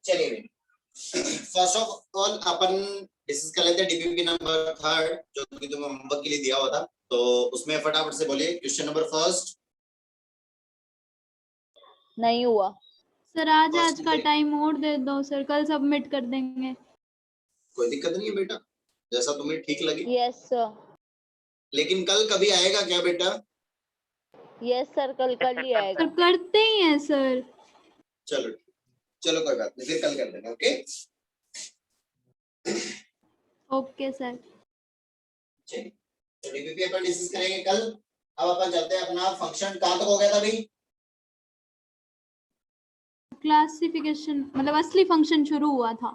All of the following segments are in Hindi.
चलिए first of all upon discuss कर लेते हैं डीपीपी नंबर 3 जो कि तुम्हें होमवर्क के लिए दिया हुआ था, तो उसमें फटाफट से बोलिए क्वेश्चन नंबर फर्स्ट। नहीं हुआ सर, आज का टाइम और दे दो सर, कल सबमिट कर देंगे। कोई दिक्कत नहीं है बेटा, जैसा तुम्हें ठीक लगे। Yes sir. लेकिन कल कभी आएगा क्या बेटा? यस सर, कल ही आएगा। सर करते ही हैं सर। चलो चलो कोई बात नहीं, फिर कल कर देना। Okay okay sir. चलिए तो डीपीपी अपन डिस्कस करेंगे कल। अब अपन चलते हैं अपना फंक्शन कहाँ तक हो गया था भाई? क्लासिफिकेशन मतलब असली फंक्शन शुरू हुआ था।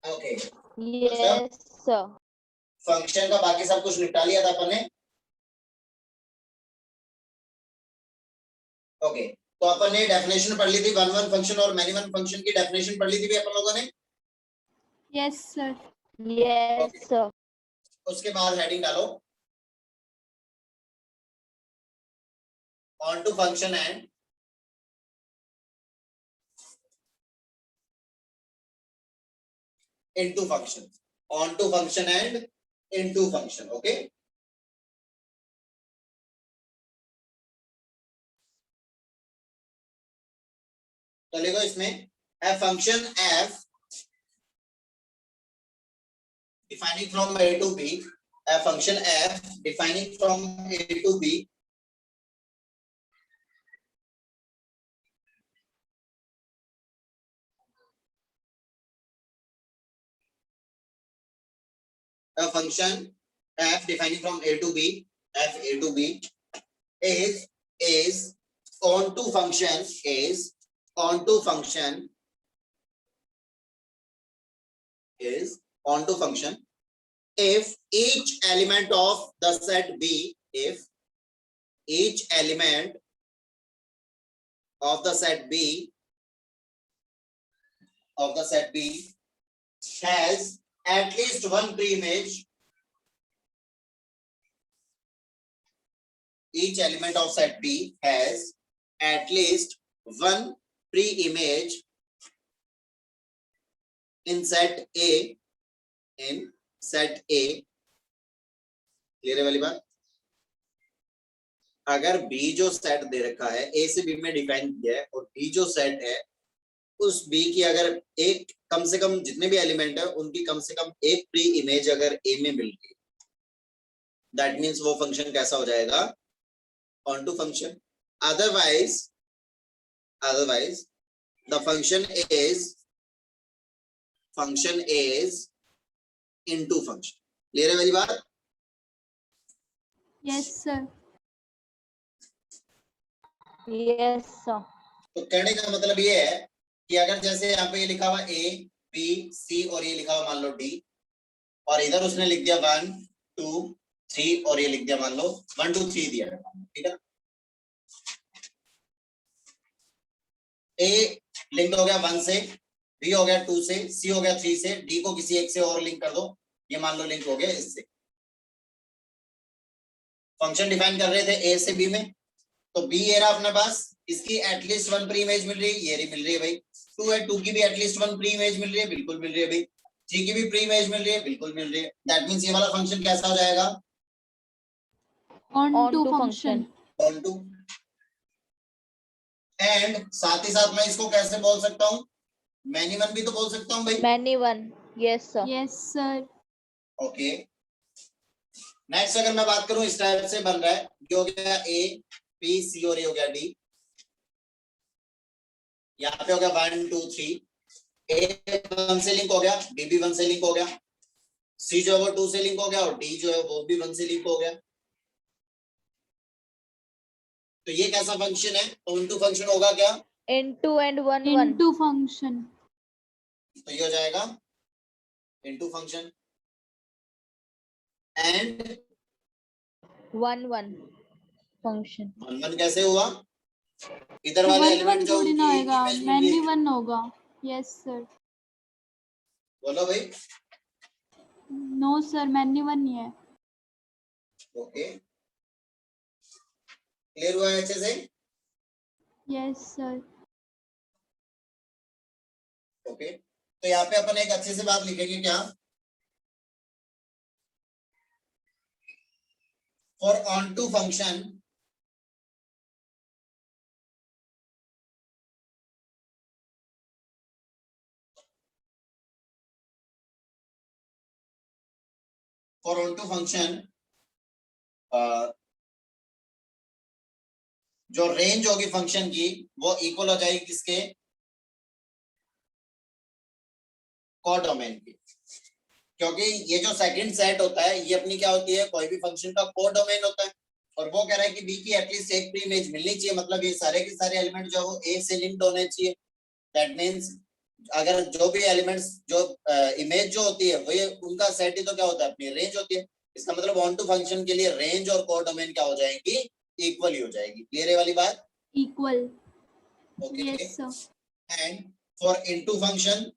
Okay yes sir. फंक्शन का बाकी सब कुछ निपटा लिया था अपन ने। ओके तो अपन ने डेफिनेशन पढ़ ली थी, वन वन फंक्शन और मैनी वन फंक्शन की डेफिनेशन पढ़ ली थी भी अपन लोगों ने। Yes sir. Yes sir. उसके बाद हेडिंग डालो onto function and into function, onto function and into function. Okay तो लिखो इसमें a function f defining from a to b, a function f defining from a to b a function f defining from a to b, f a to b is onto function, is onto function, is onto function if each element of the set b, if each element of the set b has at least one pre-image, each element of set b has at least one pre-image in set a, in set a। Clear है वाली बात? अगर b जो सेट दे रखा है a से b में डिफाइन किया है और b जो सेट है उस b की अगर एक कम से कम जितने भी एलिमेंट है उनकी कम से कम एक प्री इमेज अगर a में मिल गई, दैट मींस वो फंक्शन कैसा हो जाएगा? Onto function. Otherwise the function is into function. Clear है मेरी बात? Yes sir. Yes sir. तो कहने का मतलब ये है कि अगर जैसे यहाँ पे ये लिखा हुआ a b c और ये लिखा हुआ मान लो d और इधर उसने लिख दिया 1 2 3 और ये लिख दिया मान लो 1 2 3 दिया है, ठीक है। a लिंक हो गया 1 से, b हो गया 2 से, c हो गया 3 से, d को किसी एक से और लिंक कर दो, ये मान लो लिंक हो गया इससे। फंक्शन डिफाइन कर रहे थे a से b में, तो b ये रहा अपने पास, इसकी एटलीस्ट वन प्री इमेज मिल रही है, ये रही मिल रही है भाई। 2 है, 2 की भी एटलीस्ट वन प्री इमेज मिल रही है, बिल्कुल मिल रही है भाई। 3 की भी प्री इमेज मिल रही है, बिल्कुल मिल रही है। दैट मींस ये वाला फंक्शन कैसा हो जाएगा? Onto function. Onto. And साथ ही साथ मैं इसको कैसे बोल सकता हूँ? मैनी वन भी तो बोल सकता हूँ भाई। Many one. Yes sir. Yes sir. Okay next अगर मैं बात करूं इस टाइप से बन रहा है, ये हो गया a b c और ये हो गया d। यहाँ पे हो गया 1 2 3, a 1 से लिंक हो गया, b भी 1 से लिंक हो गया, c जो है वो 2 से लिंक हो गया और d जो है वो भी 1 से लिंक हो गया। तो ये कैसा फंक्शन है? ऑन टू फंक्शन होगा क्या? Into and one one. Into function. तो ये हो जाएगा into function and one one function. One one कैसे हुआ? इधर वाले एलिमेंट जो थोड़ी ना होगा, मैनी वन होगा। Yes sir. बोलो भाई। नो सर, मैनी वन ही है। ओके क्लियर हुआ अच्छे से? Yes sir. ओके, तो यहाँ पे अपन एक अच्छे से बात लिखेंगे क्या, for onto function for onto function जो रेंज होगी फंक्शन की वो इक्वल हो जाएगी किसके, कोडोमेन की। क्योंकि ये जो सेकंड सेट होता है ये अपनी क्या होती है, कोई भी फंक्शन का कोडोमेन होता है, और वो कह रहा है कि बी की एटलीस्ट एक प्री इमेज मिलनी चाहिए, मतलब ये सारे के सारे एलिमेंट जो वो ए से लिंक्ड होने चाहिए। दैट मींस अगर जो भी एलिमेंट्स जो इमेज जो होती है वो ये उनका सेट ही तो क्या होता है, अपनी रेंज होती है। इसका मतलब ऑन टू फंक्शन के लिए रेंज और कोडोमेन क्या हो जाएगी, इक्वल ही हो जाएगी। क्लियर है वाली बात? Equal. Okay, yes sir. And for into function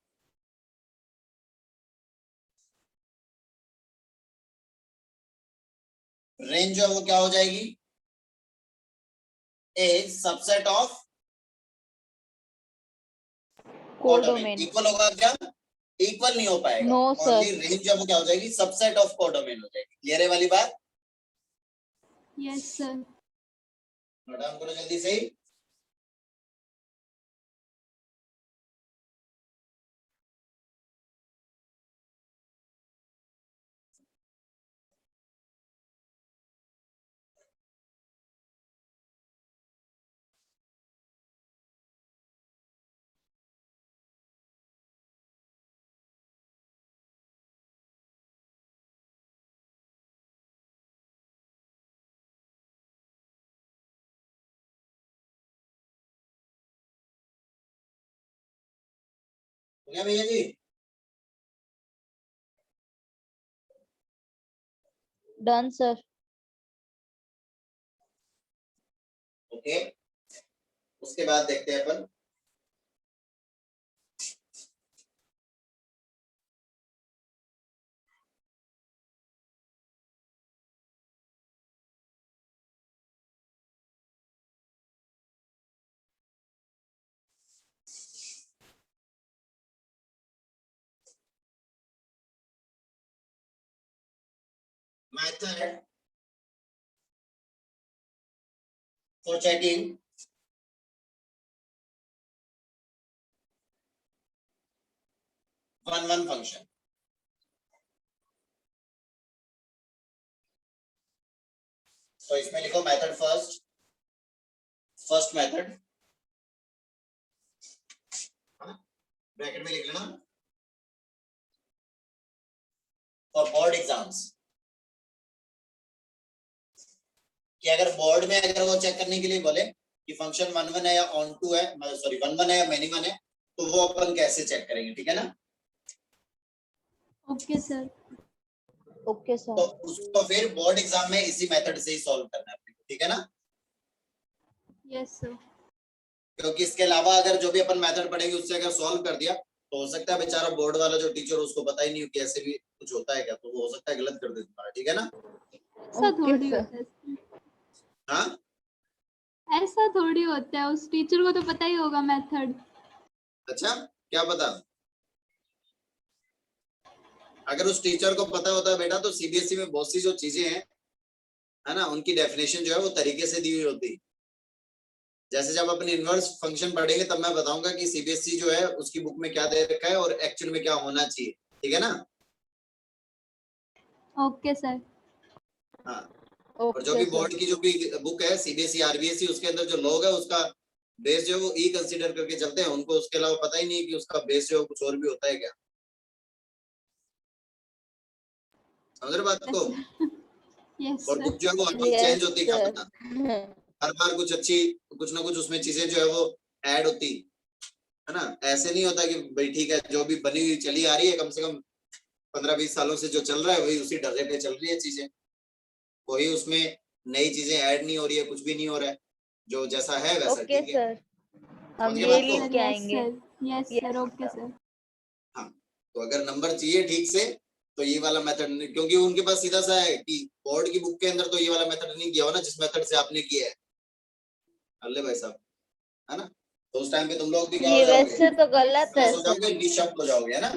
range जो है वो क्या हो जाएगी, ए सबसेट ऑफ कोडोमेन। इक्वल होगा क्या, इक्वल नहीं हो पाएगा। No, sir. ओनली रेंज जो है वो क्या हो जाएगी, सबसेट ऑफ कोडोमेन हो जाएगी। क्लियर है वाली बात? Yes sir. नोट डाउन करो जल्दी से। हो गया भैया जी? Done, sir. ओके, उसके बाद देखते हैं अपन method for checking one function। तो इसमें लिखो मेथड फर्स्ट मेथड, ब्रैकेट में लिख लेना, फॉर बोर्ड एग्जाम्स, कि अगर बोर्ड में अगर वो चेक करने के लिए बोले कि फंक्शन 1 है या ऑन टू है, सॉरी 1 है या मेनी वन है, तो वो अपन कैसे चेक करेंगे, ठीक है ना? Okay sir. Okay, sir. तो उसको फिर बोर्ड एग्जाम में इसी मेथड से ही सॉल्व करना है, ठीक है ना? Yes sir. क्योंकि इसके अलावा अगर जो भी अपन मेथड पढ़ेंगे उससे अगर सॉल्व कर दिया तो हो सकता है बेचारा बोर्ड वाला जो टीचर उसको पता ही नहीं हो कि ऐसे भी कुछ होता है क्या, तो वो हो सकता है गलत कर दे तुम्हारा, ठीक है ना? ऐसा Okay, थोड़ी sir. होता है, हाँ, ऐसा थोड़ी होता है, उस टीचर को तो पता ही होगा मेथड। अच्छा, क्या पता? अगर उस टीचर को पता होता है बेटा तो सीबीएसई में बहुत सी जो चीजें हैं है ना, उनकी डेफिनेशन जो है वो तरीके से दी हुई होती। जैसे जब अपन इनवर्स फंक्शन पढ़ेंगे तब मैं बताऊंगा कि सीबीएसई जो है उसकी बुक में क्या दे रखा है और एक्चुअल में क्या होना चाहिए, ठीक है ना? Okay sir. हाँ, और जो भी Okay, sir. बोर्ड की जो भी बुक है सीबीएसई आरबीएसई उसके अंदर जो लॉग है उसका बेस जो है वो ई कंसीडर करके चलते हैं, उनको उसके अलावा पता ही नहीं कि उसका बेस जो है कुछ और भी होता है क्या। समझ रहे बात को? यस और सर। बुक जो है वो हर वक्त Yes, चेंज होती है, क्या sir. पता हर बार कुछ अच्छी कुछ ना कुछ उसमें चीजें जो है वो ऐड होती है ना। ऐसे नहीं होता कि भाई ठीक है जो भी बनी हुई चली आ रही है कम से कम 15-20 सालों से जो चल रहा है वही उसी ढर्रे पे चल रही है चीजें, कोई उसमें नई चीजें ऐड नहीं हो रही है, कुछ भी नहीं हो रहा है, जो जैसा है वैसा Okay, ठीक है। sir. हम समझ गए ये बात को? लिख के आएंगे। Yes Yes, sir. Okay sir. Sir. हाँ, तो अगर नंबर चाहिए ठीक से तो ये वाला मेथड, क्योंकि उनके पास सीधा सा है कि बोर्ड की बुक के अंदर तो ये वाला मेथड नहीं किया हो ना जिस मेथड से आपने किया है। अल्ले भाई साहब, है ना? तो उस टाइम पे तुम लोग भी क्या हो ये जाओगे, वैसे तो गलत है हो सर। जाओगे, निशब्द हो जाओगे, है ना।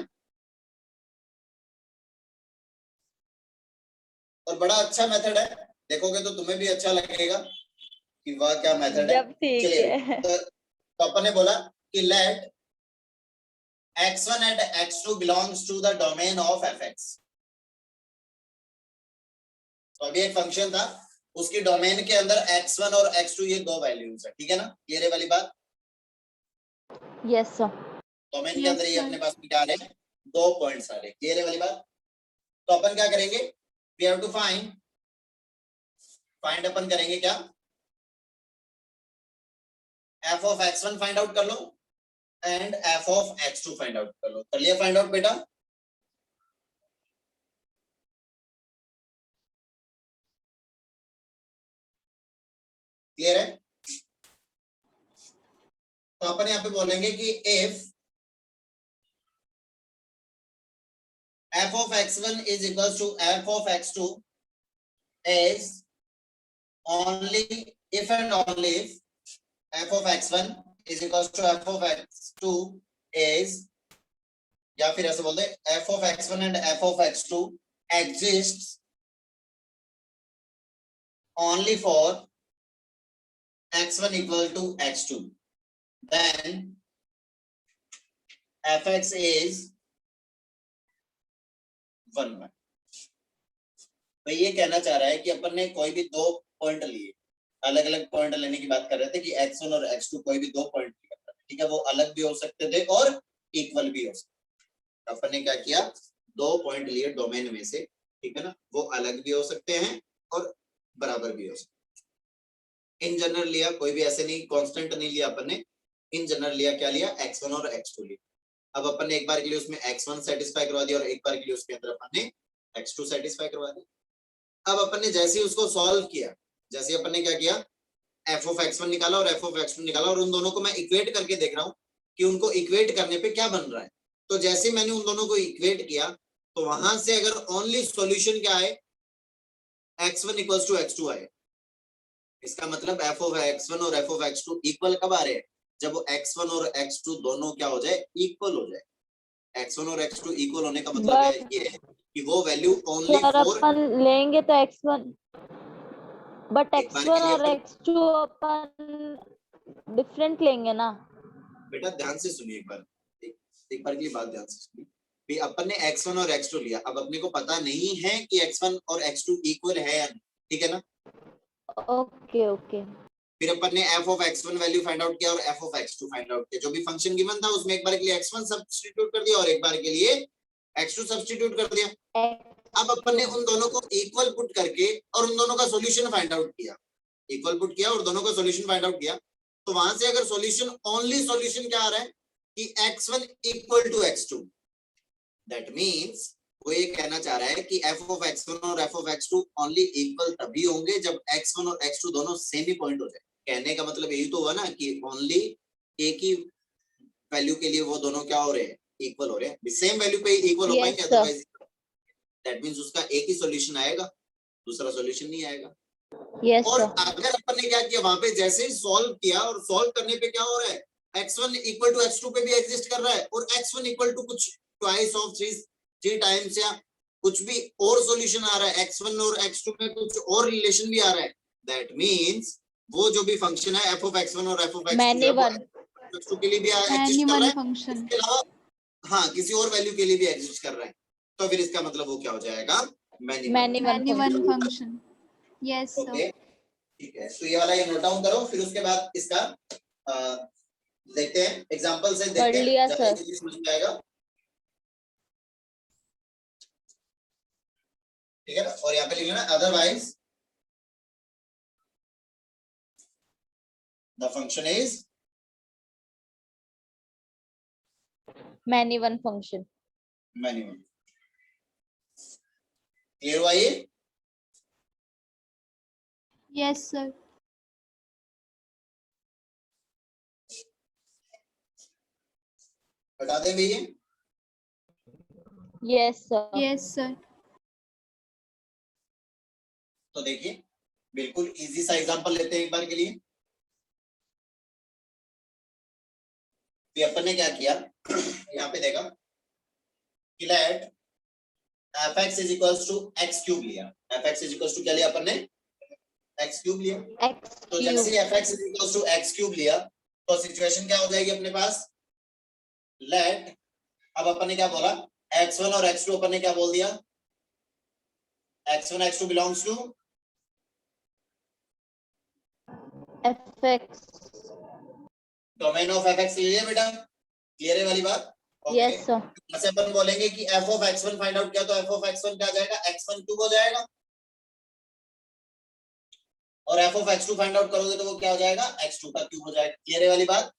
और बड़ा अच्छा मेथड है, देखोगे तो तुम्हें भी अच्छा लगेगा कि वाह क्या मेथड है। जब ठीक चलिए, है। तो अपन ने बोला कि late x1 and x2 belongs to the domain of fx। तो अभी एक फंक्शन था, उसकी डोमेन के अंदर x1 और x2 ये दो वैल्यूज है, ठीक है ना, क्लियर है वाली बात। Yes sir. डोमेन के Yes, अंदर ये sir. अपने पास में क्या आ रहे हैं, 2 पॉइंट्स आ रहे हैं, क्लियर है वाली बात। तो अपन क्या करेंगे, वी हैव टू फाइंड अपन करेंगे क्या, f of x1 find out कर लो and f of x2 find out कर लो। कर लिया फाइंड आउट बेटा, क्लियर है। तो अपन यहाँ पे बोलेंगे कि if f of x1 is equals to f of x2 is only if and only if f of x1 is equals to f of x2 is, या फिर ऐसे बोलते हैं f of x1 and f of x2 exists only for x1 equal to x2, then fx is 1 by। भाई ये कहना चाह रहा है कि अपन ने कोई भी दो पॉइंट लिए, अलग अलग पॉइंट लेने की बात कर रहे थे कि x1 और x2 कोई भी दो पॉइंट लिया था, ठीक है, वो अलग भी हो सकते थे और इक्वल भी हो सकते थे। अपन ने क्या किया, दो पॉइंट लिए डोमेन में से, ठीक है ना, वो अलग भी हो सकते हैं और बराबर भी हो सकते हैं। इन जनरल लिया, कोई भी ऐसे नहीं कांस्टेंट नहीं लिया अपन ने, इन जनरल लिया, क्या लिया, x1 और x2 लिया। अब अपन ने एक बार के लिए उसमें x1 सेटिस्फाई करवा दिया और एक बार के लिए उसके अंदर अपन ने x2 सेटिस्फाई करवा दिया। अब अपन ने जैसे ही उसको सॉल्व किया, जैसे अपन ने क्या किया, f of x1 निकाला और f of x2 निकाला और उन दोनों को मैं इक्वेट करके देख रहा हूं कि उनको इक्वेट करने पे क्या बन रहा है। तो जैसे मैंने उन दोनों को इक्वेट किया तो वहां से अगर ओनली सॉल्यूशन क्या है, x1 इक्वल्स टू x2 आए, इसका मतलब f of x1 और f of x2 इक्वल कब आ रहे हैं, जब वो x1 और x2 दोनों क्या हो जाए, इक्वल हो जाए। x1 और x2 इक्वल होने का मतलब है ये कि वो वैल्यू ओनली सर फॉर, अपन लेंगे तो x1, बट एक बार के x1 लिए और अपन, x2 अपन डिफरेंट लेंगे ना। बेटा ध्यान से सुनिए एक बार, एक बार के लिए बात ध्यान से सुनिए। भी अपन ने x1 और x2 लिया, अब अपने को पता नहीं है कि x1 और x2 इक्वल है या नहीं, ठीक है ना। Okay okay. फिर अपन ने f of x1 value find out किया और f of x2 find out किया, जो भी फंक्शन गिवन था उसमें एक बार के लिए x1 सब्स्टिट्यूट कर दिया और एक बार के लिए x2 सब्स्टिट्यूट कर दिया। अब अपन ने उन दोनों को इक्वल पुट करके और उन दोनों का सॉल्यूशन फाइंड आउट किया, इक्वल पुट किया और दोनों का सॉल्यूशन फाइंड आउट किया। तो वहां से अगर सॉल्यूशन, ओनली सॉल्यूशन क्या आ रहा है कि x1 equal to x2, that means वो ये कहना चाह रहा है कि f of x1 और f of x2 only equal तभी होंगे जब x1 और x2 दोनों सेम ही पॉइंट हो जाए। कहने का मतलब यही तो हुआ ना कि ओनली एक ही वैल्यू के लिए वो दोनों क्या हो रहे हैं, इक्वल हो रहे हैं, सेम वैल्यू पे इक्वल हो पाएंगे, अदरवाइज दैट मींस उसका एक ही सॉल्यूशन आएगा, दूसरा सॉल्यूशन नहीं आएगा। यस और सर। अगर अपन ने क्या किया, वहां पे जैसे ही सॉल्व किया और सॉल्व करने पे क्या हो रहा है, x1 इक्वल टू x2 पे भी एग्जिस्ट कर रहा है और x1 इक्वल टू कुछ ट्वाइस ऑफ 3 टाइम्स या कुछ भी और सॉल्यूशन आ रहा है, x1 और x2 में कुछ और रिलेशन भी आ रहा है, दैट मींस वो जो भी फंक्शन है f of x1 और f of x2 मैनी जो है वन, वो x2 के लिए भी एग्जिस्ट Any कर रहा one है, function. इसके अलावा हाँ किसी और वैल्यू के लिए भी एग्जिस्ट कर रहा है। तो फिर इसका मतलब वो क्या हो जाएगा, many many one Any one function. function. Yes, sir. Okay, ठीक है। तो ये वाला ये नोट डाउन करो, फिर उसके बाद इसका देखते हैं, एग्जांपल से कर देखते हैं, लिया ज्यादा सर। इजी समझ में आएगा, ठीक है ना। और यहाँ पे लिख लेना otherwise the function is many one function. Many one. Clear हुआ ये, Yes, sir. बता दें भैया। Yes sir. Yes, sir. तो देखिए बिल्कुल इजी सा एग्जांपल लेते हैं एक बार के लिए। भी अपन ने क्या किया यहाँ पे देखा कि let fx is equals to x cube लिया, fx इज इक्वल्स टू क्या लिया अपन ने, x क्यूब लिया। X तो cube. जैसे fx is equals to x cube लिया तो सिचुएशन क्या हो जाएगी अपने पास, लेट, अब अपन ने क्या बोला, x1 और x2 अपन ने क्या बोल दिया, x1 x2 belongs to fx. Domain of fx ले लिया बेटा, क्लियर है वाली बात? Yes sir. जैसे अपन बोलेंगे कि f of x1 find out किया तो f of x1 क्या आ जाएगा, x1 क्यूब हो जाएगा, और f of x2 find out करोगे तो वो क्या हो जाएगा, x2 का क्यूब हो जाएगा। क्लियर है वाली बात?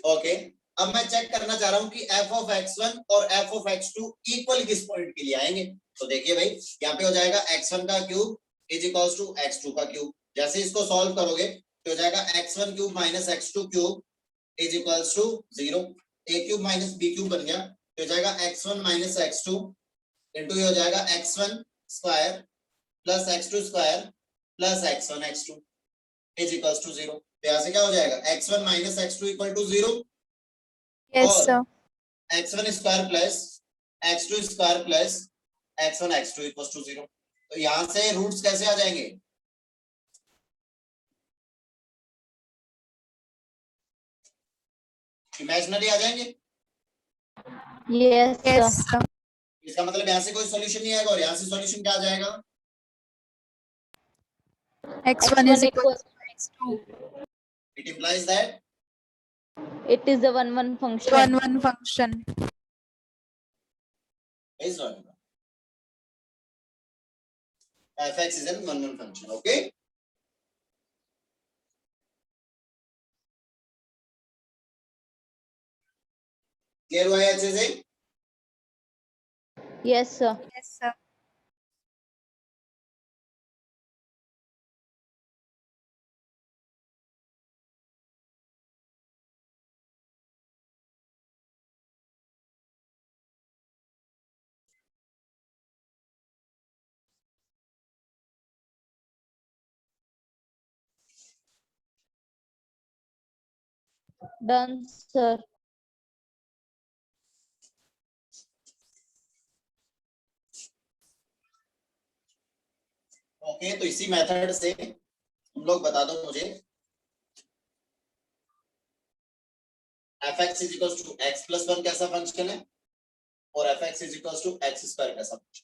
ओके, अब मैं चेक करना चाह रहा हूं कि f of x1 और f of x2 इक्वल किस पॉइंट के लिए आएंगे। तो देखिए भाई यहाँ पे हो जाएगा x1 का cube is equals to x2 का क्यूब। जैसे इसको सॉल्व करोगे तो हो जाएगा x1 cube minus x2 cube is equals to 0, a cube minus b cube बन गया, तो हो जाएगा x1 माइनस x2 इंटू ये हो जाएगा x1 square plus x2 square plus x1 x2 is equals to 0। तो यहाँ से क्या हो जाएगा, x1 minus x2 equal to 0, yes sir, x1 square plus x2 square plus x1 x2 equals to 0। तो यहाँ से रूट्स कैसे आ जाएंगे, इमेजिनरी आ जाएंगे। Yes yes sir. सर, इसका मतलब यहाँ से कोई सॉल्यूशन नहीं आएगा, और यहाँ से सॉल्यूशन क्या आ जाएगा, x1 is equal to x2, it implies that It is a one function. 1 function. is not fx is a one function. Okay, clear हुआ है अच्छे से? Yes sir. Yes sir. Done sir. Okay, तो इसी मेथड से तुम लोग बता दो मुझे fx is equals to x plus 1 कैसा फंक्शन है और fx is equals to x square कैसा फंक्शन।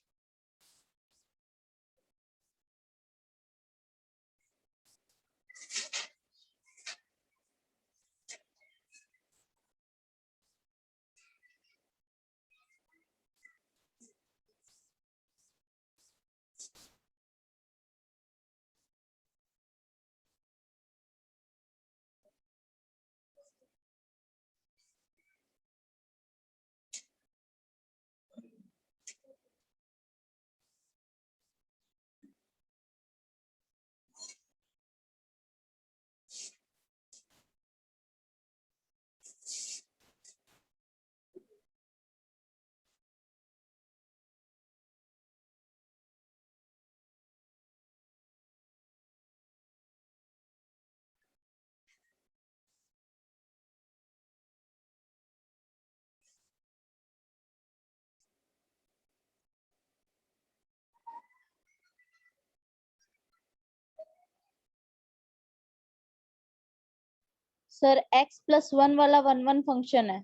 सर x प्लस 1 वाला 1 फंक्शन है।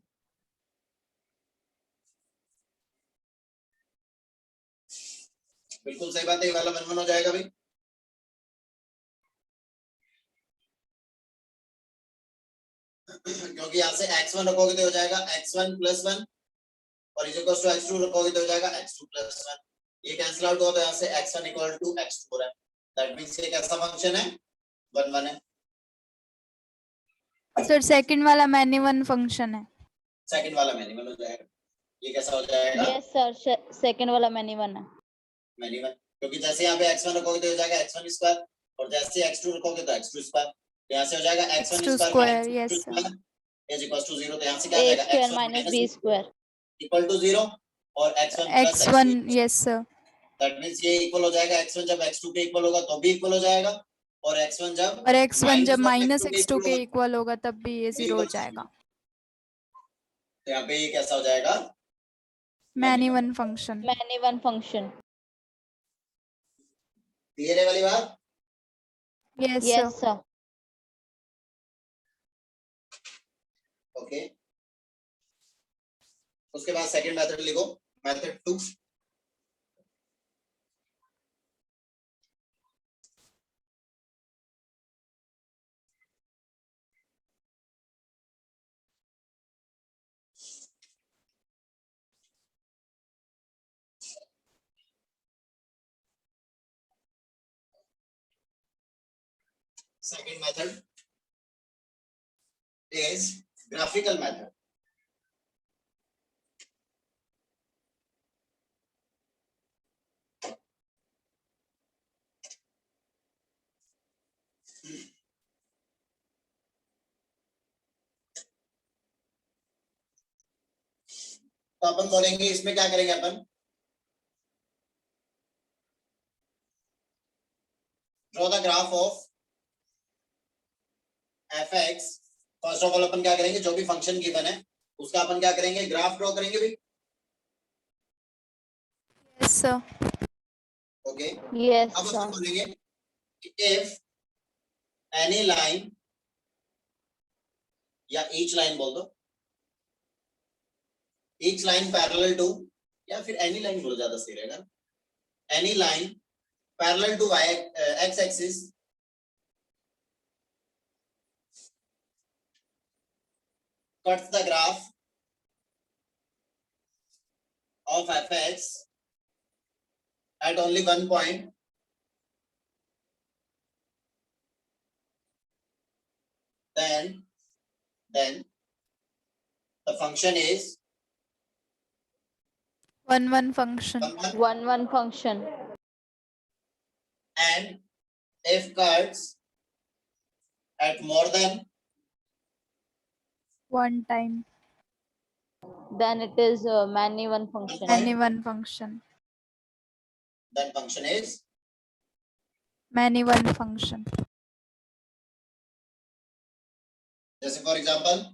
बिल्कुल सही बात है, ये वाला 1 1 हो जाएगा भाई। क्योंकि यहाँ से x1 रखोगे तो हो जाएगा x1 प्लस 1 और इज इक्वल्स टू x2 रखोगे तो हो जाएगा x2 प्लस 1। ये कैंसिल आउट हुआ तो यहाँ से x1 इक्वल टू x2 हो रहा है। दैट मींस ये कैसा फंक्शन है, 1 1 है। सर सेकंड वाला मैनी 1 फंक्शन है। सेकंड वाला मिनिमल हो जाएगा। ये कैसा हो जाएगा, यस सर, सेकंड वाला मैनी 1 है। मिनिमल, क्योंकि जैसे यहाँ पे x1 रखोगे तो हो जाएगा x1 स्क्वायर और जैसे x2 रखोगे तो x2 स्क्वायर। यहाँ से हो जाएगा x1 square yes sir, is equals to 0। तो यहाँ से क्या आ a जाएगा, square x1 minus b square equal to 0 और x1 plus x1 yes sir, that means ये इक्वल हो जाएगा x1 जब x2 के इक्वल होगा तो भी इक्वल हो जाएगा और x1 जब और x1 जब -1 -x2 के इक्वल होगा तब भी ये 0 हो जाएगा। तो यहाँ पे ये कैसा हो जाएगा? Many one function. Many one function. Clear है वाली बात? Yes yes sir. Sir. Okay, उसके बाद सेकंड मेथड लिखो, method 2। Second method is graphical method. तो अपन बोलेंगे इसमें क्या करेंगे अपन, draw the graph of fx। First of all अपन क्या करेंगे, जो भी फंक्शन गिवन है उसका अपन क्या करेंगे, ग्राफ ड्रॉ करेंगे भी। Yes sir. ओके, यस अब अपन सर। बोलेंगे इफ एनी लाइन, या ईच लाइन बोल दो, ईच लाइन पैरेलल टू, या फिर एनी लाइन बोलो ज्यादा सही रहेगा, any line parallel to x axis cuts the graph of fx at only one point, then the function is one function. One function. and if cuts at more than one time. Then it is many one function. Many one function. then function is many one function. जैसे फॉर एग्जांपल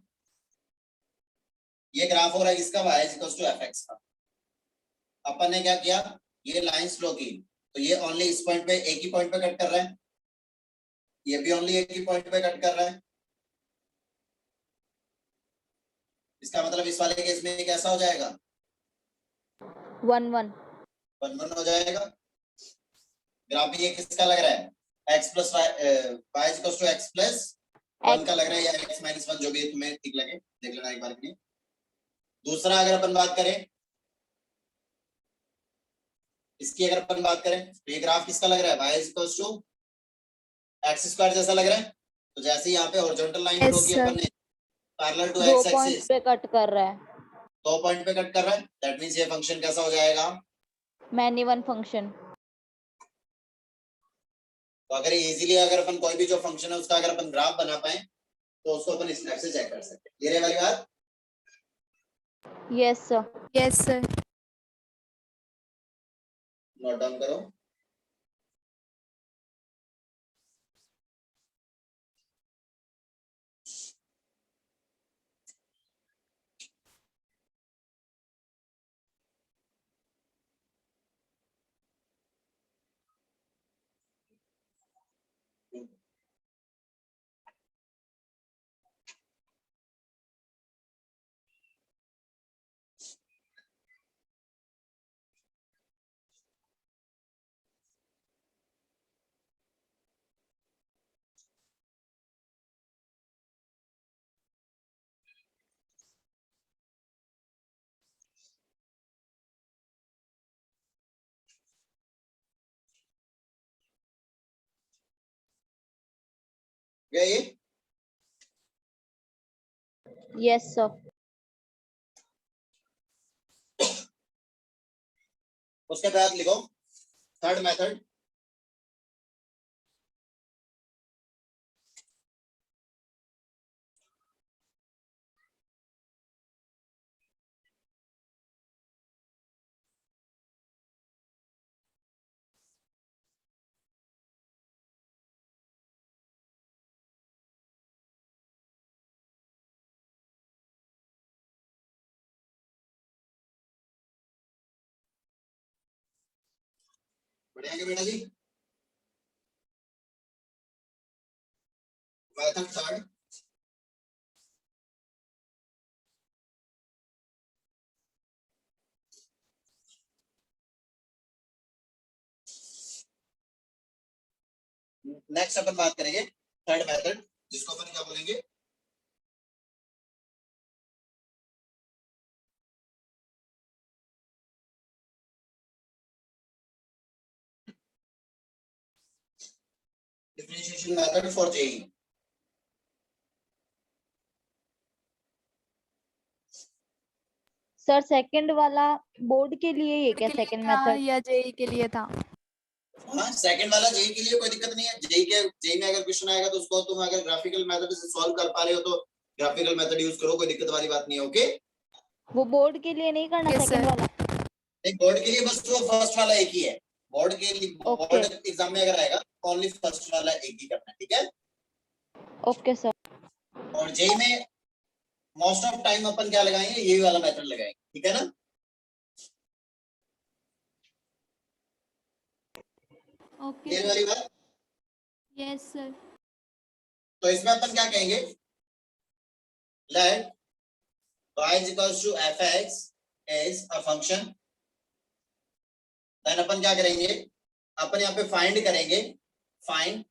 ये ग्राफ हो रहा है इसका y इक्वल्स टू fx का, अपन ने क्या किया, ये लाइन स्लो की, तो ये ओनली इस पॉइंट पे, एक ही पॉइंट पे कट कर रहा है, ये भी ओनली एक ही पॉइंट पे कट कर रहा है। इसका मतलब इस वाले केस में कैसा हो जाएगा, 1 1 1 1 हो जाएगा। ग्राफ ये किसका लग रहा है, x plus y equals to x plus 1 का लग रहा है, या x माइनस 1, जो भी तुम्हें ठीक लगे देख लेना एक बार के लिए। दूसरा अगर अपन बात करें इसकी, अगर अपन बात करें तो ये ग्राफ किसका लग रहा है, y equals to x square जैसा लग रहा है। तो जैसे यहाँ पे हॉरिजॉन्टल लाइन ड्रॉ की अपन ने पैरेलल टू दो x पॉइंट एक्सिस, पे कट कर रहा है, 2 पॉइंट पे कट कर रहा है, दैट मींस ये फंक्शन कैसा हो जाएगा, मैनी वन फंक्शन। तो अगर इजीली अगर अपन कोई भी जो फंक्शन है उसका अगर अपन ग्राफ बना पाए तो उसको अपन इस टाइप से चेक कर सकते हैं। क्लियर है वाली बात? Yes sir. Yes sir. Note down करो। ये यस सर। उसके बाद लिखो थर्ड मेथड, बढ़िया बेटा जी। मेथड थर्ड, नेक्स्ट अपन बात करेंगे थर्ड मेथड, जिसको अपन क्या बोलेंगे, differentiation method for JEE. Sir second वाला बोर्ड के लिए ये क्या के लिए सेकंड था मेथड? या जेई के लिए था? हाँ, सेकंड वाला जेई के लिए कोई दिक्कत नहीं है। जेई में अगर क्वेश्चन आएगा तो उसको तुम अगर ग्राफिकल मेथड से सॉल्व कर पा रहे हो तो ग्राफिकल मेथड यूज करो, कोई दिक्कत वाली बात नहीं है। ओके, वो बोर्ड के लिए नहीं करना Yes, सेकंड sir. वाला? नहीं, बोर्ड के लिए बस वो फर्स्ट वाला एक ही है। बोर्ड के लिए Okay. बोर्ड एग्जाम में अगर आएगा ओनली फर्स्ट वाला एक ही करना है, ठीक है। Okay sir. और जेई में मोस्ट ऑफ टाइम अपन क्या लगाएंगे, यही वाला मेथड लगाएंगे, ठीक है ना। ओके ये वाली बात। Yes sir. तो इसमें अपन क्या कहेंगे, let y is equals to fx is a function, then अपन क्या करेंगे, अपन यहाँ पे फाइंड करेंगे, फाइंड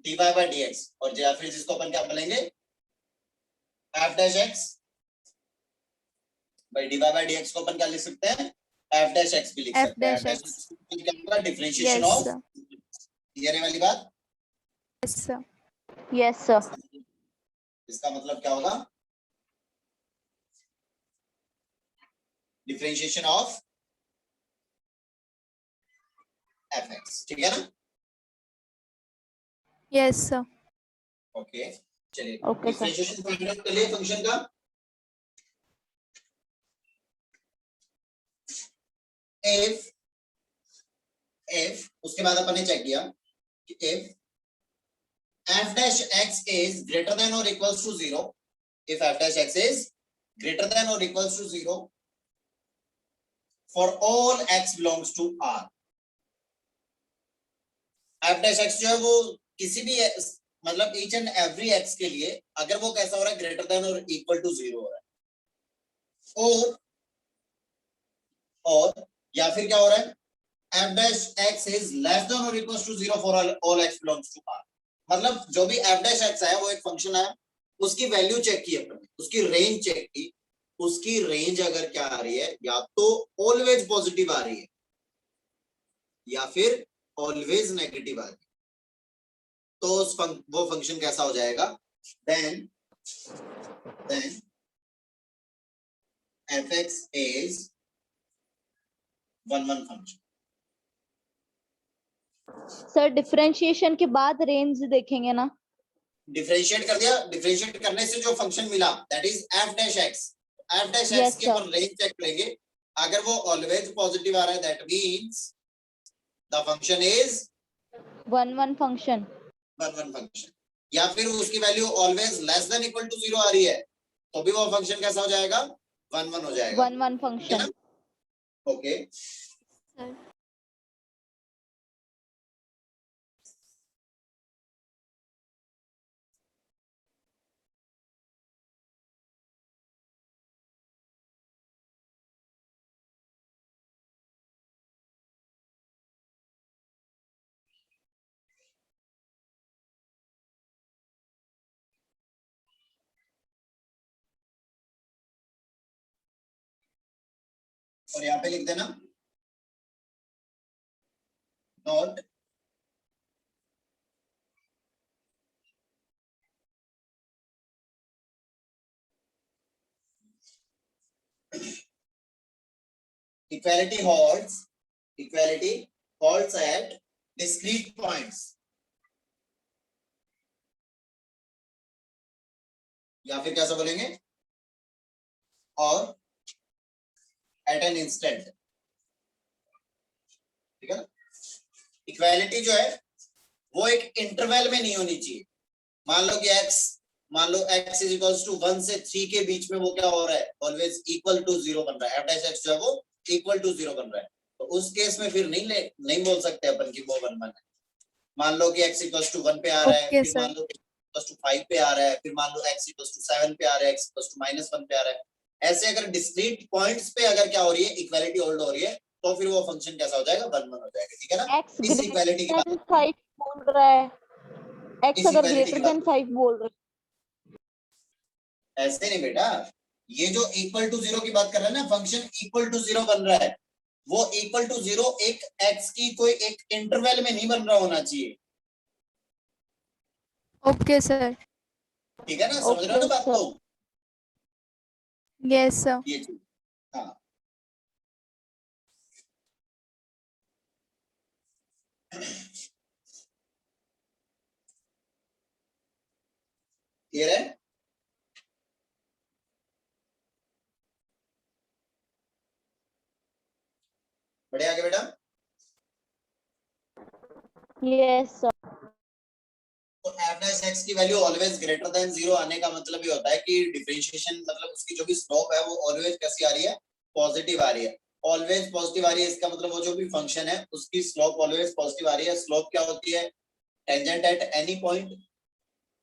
dy by dx, और या फिर जिसको अपन क्या बोलेंगे, f dash x by dy by dx को अपन क्या लिख सकते हैं, f dash x भी लिख F सकते हैं। dash f dash x क्या होगा, डिफरेंशिएशन Yes, ऑफ, sir. ये वाली बात। Yes, sir. Yes sir. इसका मतलब क्या होगा, डिफरेंशिएशन ऑफ fx, ठीक है ना। Yes, sir. ओके, चलिए okay sir. Differentiation find out कर लिए फंक्शन का। if उसके बाद अपन ने चेक किया कि if f dash x is greater than or equals to 0, if f dash x is greater than or equals to 0 for all x belongs to R, f dash x जो है वो किसी भी मतलब each and every x के लिए अगर वो कैसा हो रहा है, greater than or equal to 0 हो रहा है, और या फिर क्या हो रहा है, f dash x is less than or equals to 0 for all x belongs to R, मतलब जो भी f dash x है वो एक फंक्शन है, उसकी वैल्यू चेक की अपन ने, उसकी रेंज चेक की, उसकी रेंज अगर क्या आ रही है, या तो ऑलवेज पॉजिटिव आ रही है या फिर ऑलवेज नेगेटिव आ रही है, तो वो फंक्शन कैसा हो जाएगा, then fx is 1 function. Sir differentiation के बाद रेंज देखेंगे ना? डिफरेंशिएट कर दिया, डिफरेंशिएट करने से जो फंक्शन मिला that is f dash x, f dash x Yes, की sir. अपन रेंज चेक करेंगे, अगर वो ऑलवेज पॉजिटिव आ रहा है that means the function is 1 function. 1 function, या फिर उसकी value always less than equal to 0 आ रही है तो भी वो फंक्शन कैसा हो जाएगा, 1 हो जाएगा। 1 फंक्शन। ओके, सर और यहाँ पे लिख देना note equality holds at discrete points, या फिर कैसा बोलेंगे, और एट एन इंस्टेंट, ठीक है ना। इक्वालिटी जो है वो एक इंटरवल में नहीं होनी चाहिए, मान लो कि x इज इक्वल्स टू 1 से 3 के बीच में वो क्या हो रहा है, ऑलवेज इक्वल टू 0 बन रहा है, f dash x जो है वो इक्वल टू 0 बन रहा है, तो उस केस में फिर नहीं बोल सकते अपन की वो 1 1 है। मान लो कि x इक्वल्स टू 1 पे आ रहा है, Okay, फिर sir. मान लो x इक्वल्स टू 5 पे आ रहा है, फिर मान लो x इक्वल्स टू 7 पे आ रहा है, x इक्वल्स टू -1 पे आ रहा है। ऐसे अगर डिस्क्रीट पॉइंट्स पे अगर क्या हो रही है, इक्वालिटी होल्ड हो रही है, तो फिर वो फंक्शन कैसा हो जाएगा, 1 1 हो जाएगा। ठीक है ना? x इस इक्वालिटी की ग्रेटर बात, देन 5 बोल रहा है, x इस अगर इक्वालिटी की ग्रेटर देन बात 5 बोल रहा ऐसे नहीं बेटा, ये जो इक्वल टू 0 की बात कर रहे हैं ना, फंक्शन इक्वल टू 0 बन रहा है, वो इक्वल टू 0 एक x की कोई एक इंटरवल में नहीं बन रहा होना चाहिए। Okay, sir. ठीक है ना? है। समझ रहे हो ना ओके बात सर, को? Yes, sir. ये चीज, हाँ। क्लियर है? बढ़िया, आगे बेटा। यस सर, तो f डैश x की वैल्यू ऑलवेज ग्रेटर देन 0 आने का मतलब ये होता है कि डिफरेंशिएशन मतलब उसकी जो भी स्लोप है वो ऑलवेज कैसी आ रही है, पॉजिटिव आ रही है। ऑलवेज पॉजिटिव आ रही है, इसका मतलब वो जो भी फंक्शन है उसकी स्लोप ऑलवेज पॉजिटिव आ रही है। स्लोप क्या होती है? Tangent at any point,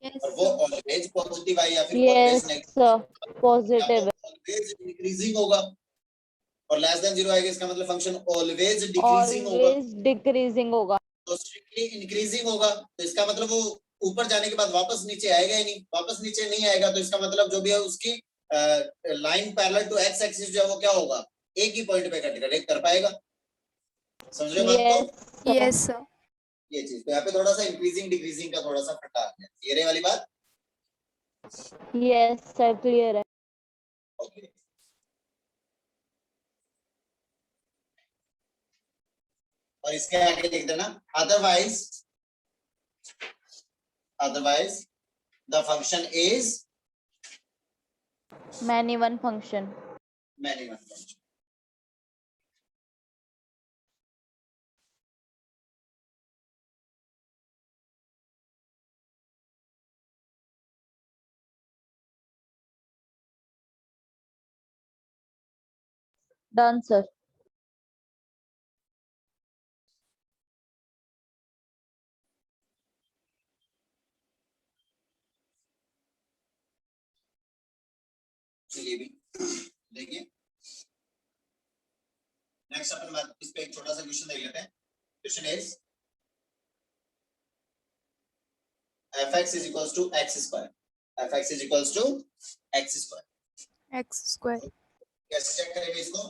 Yes, और वो sir. ऑलवेज पॉजिटिव आई या फिर yes always negative, sir, positive है, ऑलवेज इंक्रीजिंग होगा। और लेस देन 0 आएगा, इसका मतलब फंक्शन ऑलवेज डिक्रीजिंग होगा। ऑलवेज डिक्रीजिंग होगा। तो स्ट्रिक्टली इंक्रीजिंग होगा, तो इसका मतलब वो ऊपर जाने के बाद वापस नीचे आएगा ही नहीं। वापस नीचे नहीं आएगा तो इसका मतलब जो भी है उसकी line parallel to x axis जो है वो क्या होगा, एक ही पॉइंट पे कट कर पाएगा। समझ रहे हो बात को? Yes sir, Yes, sir. ये चीज तो यहाँ पे थोड़ा सा इंक्रीजिंग डिक्रीजिंग का थोड़ा सा फर्क है, ये रे वाली बात। यस सर, क्लियर है। ओके, और इसके आगे लिख देना otherwise, otherwise the function is many one function. Many one function. Done sir. चलिए भी देखिए, नेक्स्ट अपन बात इस पे एक छोटा सा क्वेश्चन देख लेते हैं। Question is fx is equals to x square, fx is equals to x square। X square. कैसे चेक करेंगे इसको?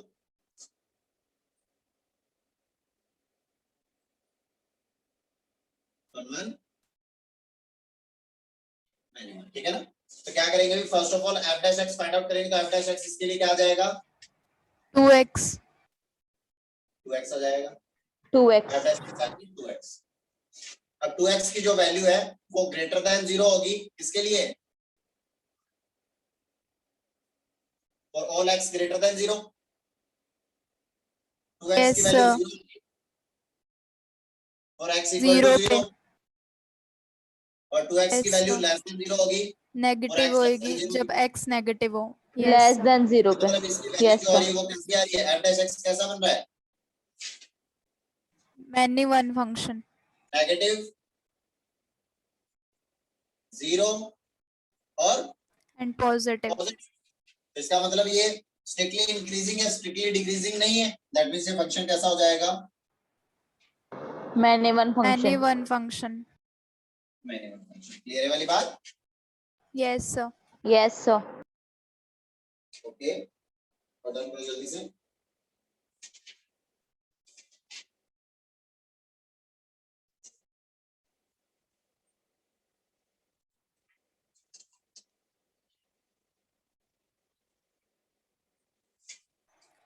ठीक है ना? तो क्या करेंगे अभी, first of all f dash x find out करेंगे, तो f डैश x इसके लिए क्या आ जाएगा, 2x. 2x आ जाएगा। 2x, f डैश के साथ 2x। अब 2x की जो वैल्यू है वो ग्रेटर देन 0 होगी, किसके लिए? For all x greater than 0। 2x Yes, की वैल्यू sir. 0 और x इक्वल टू 0 0, पे. और 2x की Yes, value sir. Less than 0 होगी, और नेगेटिव x लेस होएगी देन 0 जब होगी। x नेगेटिव हो. Yes, less sir. देन 0 पे। मतलब इसकी वैल्यू यस जो आ रही सर, है वो कैसी आ रही है, f डैश x कैसा बन रहा है, Many one function. नेगेटिव 0 और And positive. पॉजिटिव। इसका मतलब ये स्ट्रिक्टली इंक्रीजिंग है, स्ट्रिक्टली डिक्रीजिंग नहीं है। दैट मींस ये फंक्शन कैसा हो जाएगा, many one Many function. one function. मैंने फंक्शन। क्लियर है वाली बात? Yes, sir. Yes sir, okay, button करो जल्दी से।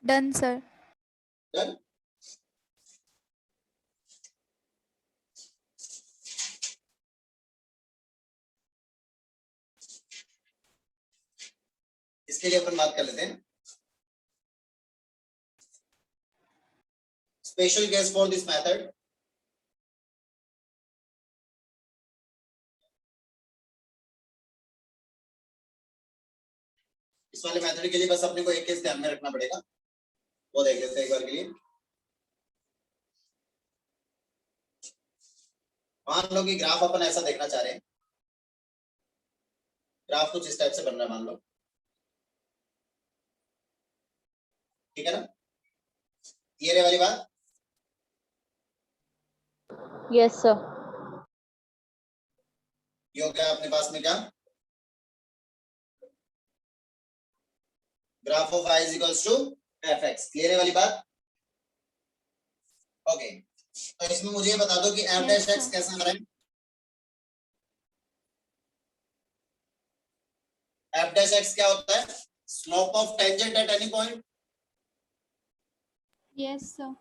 Done, sir. डन। इसके लिए अपन बात कर लेते हैं special case for this method. इस वाले मेथड के लिए बस अपने को एक केस ध्यान में रखना पड़ेगा, वो देख लेते हैं एक बार के लिए। मान लो कि ग्राफ अपन ऐसा देखना चाह रहे हैं, ग्राफ कुछ इस टाइप से बन रहा है मान लो, ठीक है ना, क्लियर है वाली बात? Yes sir. ये हो गया अपने पास में क्या, graph of y is equals to fx, clear है वाली बात? ओके, तो इसमें मुझे ये बता दो कि f डैश x कैसा आ रहा है? f डैश x क्या होता है? Slope of tangent at any point. Yes sir.